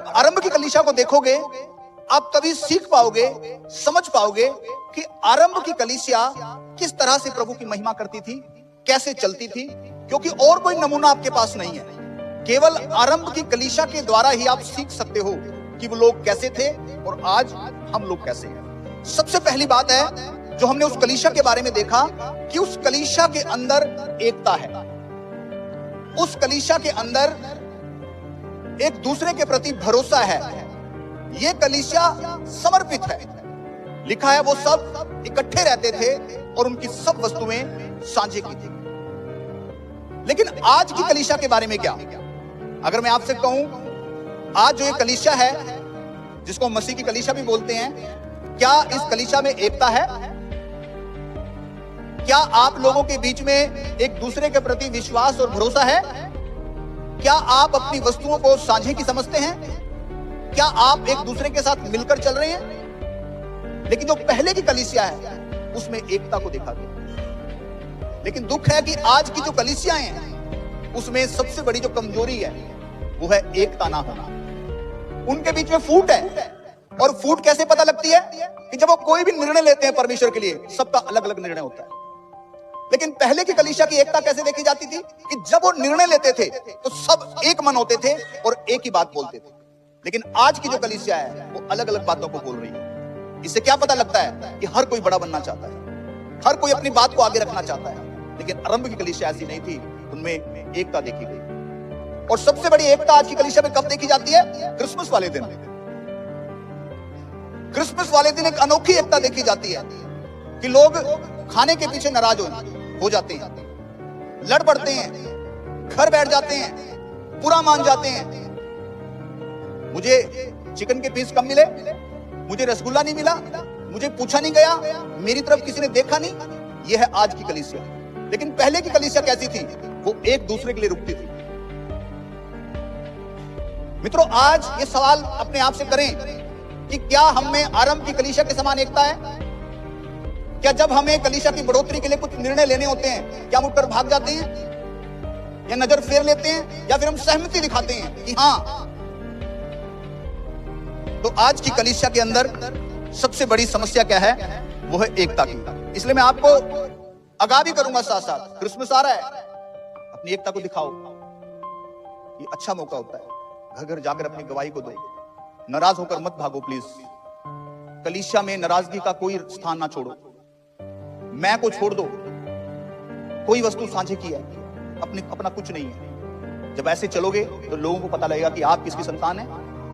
आरंभ की कलीसिया को देखोगे, आप तभी सीख पाओगे, समझ पाओगे कि आरंभ की कलीसिया किस तरह से प्रभु की महिमा करती थी, कैसे चलती थी, क्योंकि और कोई नमूना आपके पास नहीं है। केवल आरंभ की कलीसिया के द्वारा ही आप सीख सकते हो कि वो लोग कैसे थे और आज हम लोग कैसे हैं। सबसे पहली बात है जो हमने उस कलीसिया के बारे में देखा कि उस कलीसिया के अंदर एकता है। उस कलीसिया के अंदर एक दूसरे के प्रति भरोसा है। यह कलीसिया समर्पित है। लिखा है वो सब इकट्ठे रहते थे और उनकी सब वस्तुएं साझे की थी। लेकिन आज की कलीसिया के बारे में क्या? अगर मैं आपसे कहूं, आज जो ये कलीसिया है जिसको मसीह की कलीसिया भी बोलते हैं, क्या इस कलीसिया में एकता है? क्या आप लोगों के बीच में एक दूसरे के प्रति विश्वास और भरोसा है? क्या आप अपनी वस्तुओं को साझे की समझते हैं? क्या आप एक दूसरे के साथ मिलकर चल रहे हैं? लेकिन जो पहले की कलीसिया है उसमें एकता को देखा गया। लेकिन दुख है कि आज की जो कलीसियाएं हैं उसमें सबसे बड़ी जो कमजोरी है वो है एकता ना होना। उनके बीच में फूट है। और फूट कैसे पता लगती है? कि जब वो कोई भी निर्णय लेते हैं परमेश्वर के लिए, सबका अलग अलग निर्णय होता है। लेकिन पहले की कलीसिया की एकता कैसे देखी जाती थी? कि जब वो निर्णय लेते थे तो सब एक मन होते थे और एक ही बात बोलते थे। लेकिन आज की जो कलीसिया है वो अलग अलग बातों को बोल रही है। इससे क्या पता लगता है? कि हर कोई बड़ा बनना चाहता है, हर कोई अपनी बात को आगे रखना चाहता है। लेकिन आरंभ की कलीसिया ऐसी नहीं थी, उनमें एकता देखी गई। और सबसे बड़ी एकता आज की कलीसिया में कब देखी जाती है? क्रिसमस वाले दिन। क्रिसमस वाले दिन एक अनोखी एकता देखी जाती है कि लोग खाने के पीछे नाराज हो जाते हैं, लड़ पड़ते हैं, घर बैठ जाते हैं, बुरा मान जाते हैं। मुझे चिकन के पीस कम मिले, मुझे रसगुल्ला नहीं मिला, मुझे पूछा नहीं गया, मेरी तरफ किसी ने देखा नहीं। यह है आज की कलीसिया। लेकिन पहले की कलीसिया कैसी थी? वो एक दूसरे के लिए रुकती थी। मित्रों, आज ये सवाल अपने आप से करें कि क्या हम में आरंभ की कलीसिया के समान एकता है? क्या जब हमें कलीसिया की बढ़ोतरी के लिए कुछ निर्णय लेने होते हैं, क्या हम उठकर भाग जाते हैं या नजर फेर लेते हैं, या फिर हम सहमति दिखाते हैं कि हाँ? तो आज की कलीसिया के अंदर सबसे बड़ी समस्या क्या है? वो है एकता की। इसलिए मैं आपको आगाह भी करूंगा साथ साथ, क्रिसमस आ रहा है, अपनी एकता को दिखाओ। ये अच्छा मौका होता है, घर घर जाकर अपनी गवाही को दो। नाराज होकर मत भागो प्लीज। कलीसिया में नाराजगी का कोई स्थान ना छोड़ो। मैं को छोड़ दो। कोई वस्तु साझे की है, अपना कुछ नहीं है। जब ऐसे चलोगे तो लोगों को पता लगेगा कि आप किसकी संतान है